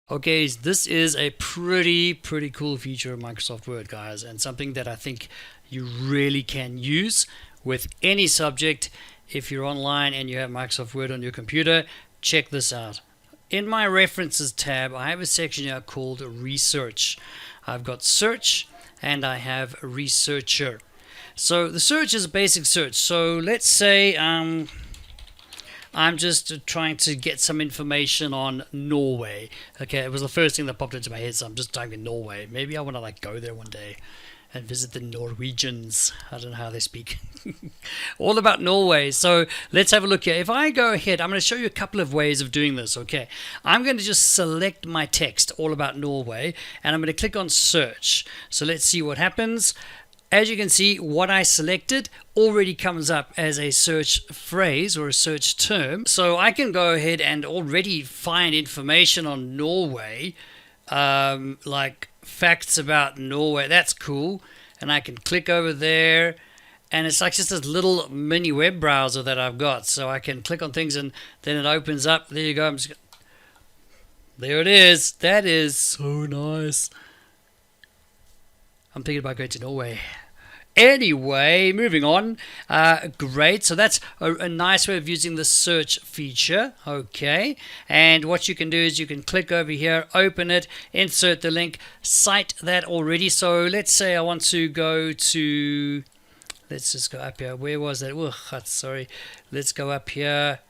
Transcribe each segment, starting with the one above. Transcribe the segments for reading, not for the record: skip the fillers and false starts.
Okay, this is a pretty cool feature of Microsoft Word, guys, and something that I think you really can use with any subject. If you're online and you have Microsoft Word on your computer, check this out. In my references tab, I have a section here called research. I've got search and I have researcher. So the search is a basic search. So let's say I'm just trying to get some information on Norway. Okay, it was the first thing that popped into my head, so I'm just typing Norway. Maybe I want to go there one day and visit the Norwegians. I don't know how they speak. All about Norway. So let's have a look here. If I go ahead, I'm going to show you a couple of ways of doing this. Okay, I'm going to just select my text all about Norway, and I'm going to click on search. So let's see what happens. As you can see, what I selected already comes up as a search phrase or a search term. So I can go ahead and already find information on Norway, like facts about Norway. That's cool. And I can click over there. And it's like just this little mini web browser that I've got. So I can click on things and then it opens up. There you go. There it is. That is so nice. I'm thinking about going to Norway. Anyway, moving on. Great. So that's a nice way of using the search feature. Okay. And what you can do is you can click over here, open it, insert the link, cite that already. So let's say I want to go to, let's just go up here. Where was that? Oh, sorry. Let's go up here.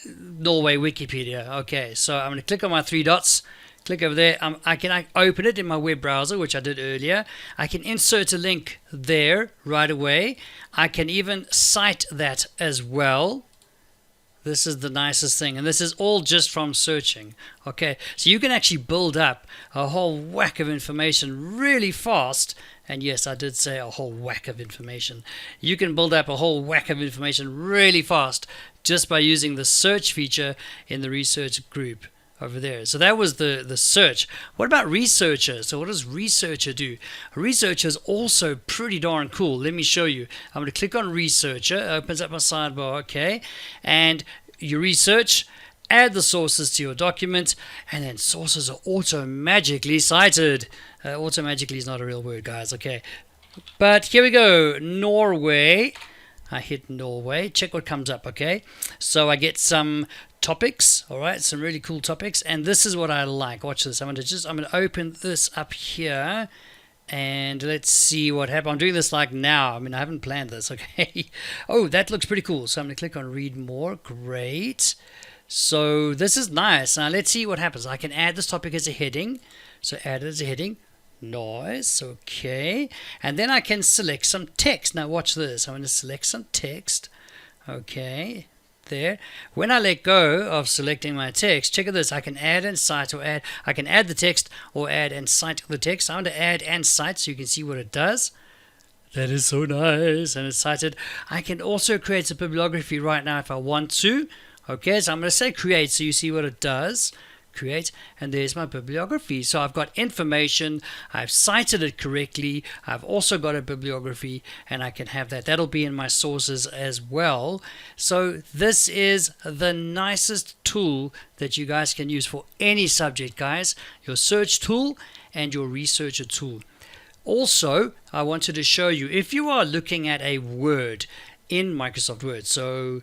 Norway Wikipedia. Okay. So I'm going to click on my three dots. Click over there. I can open it in my web browser, which I did earlier. I can insert a link there right away. I can even cite that as well. This is the nicest thing. And this is all just from searching. Okay, so you can actually build up a whole whack of information really fast. And yes, I did say a whole whack of information. You can build up a whole whack of information really fast just by using the search feature in the research group over there. So that was the search. What about researcher? So what does researcher do? A researcher is also pretty darn cool. Let me show you. I'm going to click on researcher. It opens up my sidebar. Okay. And you research, add the sources to your document, and then sources are auto-magically cited. Auto-magically is not a real word, guys. Okay. But here we go. Norway. I hit Norway. Check what comes up. Okay. So I get some topics, all right, some really cool topics, and this is what I like. Watch this. I'm going to open this up here, and let's see what happens. I'm doing this like now. I mean, I haven't planned this. Okay. Oh, that looks pretty cool. So I'm going to click on read more. Great. So this is nice. Now let's see what happens. I can add this topic as a heading. So add it as a heading. Nice. Okay. And then I can select some text. Now watch this. I'm going to select some text. Okay. There. When I let go of selecting my text, check out this. I can add and cite or add. I can add the text or add and cite the text. I want to add and cite so you can see what it does. That is so nice. And it's cited. I can also create a bibliography right now if I want to. Okay, so I'm going to say create so you see what it does. Create, and there's my bibliography. So I've got information, I've cited it correctly, I've also got a bibliography, and I can have that. That'll be in my sources as well. So this is the nicest tool that you guys can use for any subject, guys. Your search tool and your researcher tool. Also, I wanted to show you, if you are looking at a word in Microsoft Word, so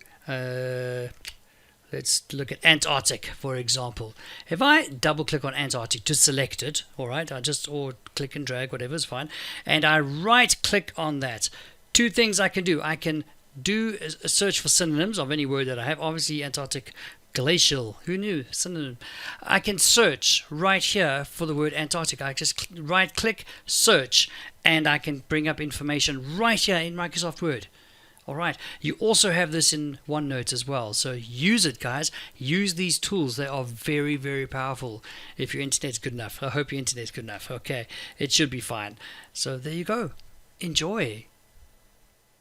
let's look at Antarctic, for example. If I double click on Antarctic to select it, all right, or click and drag, whatever is fine, and I right click on that, two things I can do. I can do a search for synonyms of any word that I have. Obviously, Antarctic, glacial, who knew? Synonym. I can search right here for the word Antarctic. I just right click, search, and I can bring up information right here in Microsoft Word. Alright, you also have this in OneNote as well, so use it, guys. Use these tools. They are very powerful if your internet's good enough. I hope your internet's good enough. Okay, it should be fine. So there you go. Enjoy.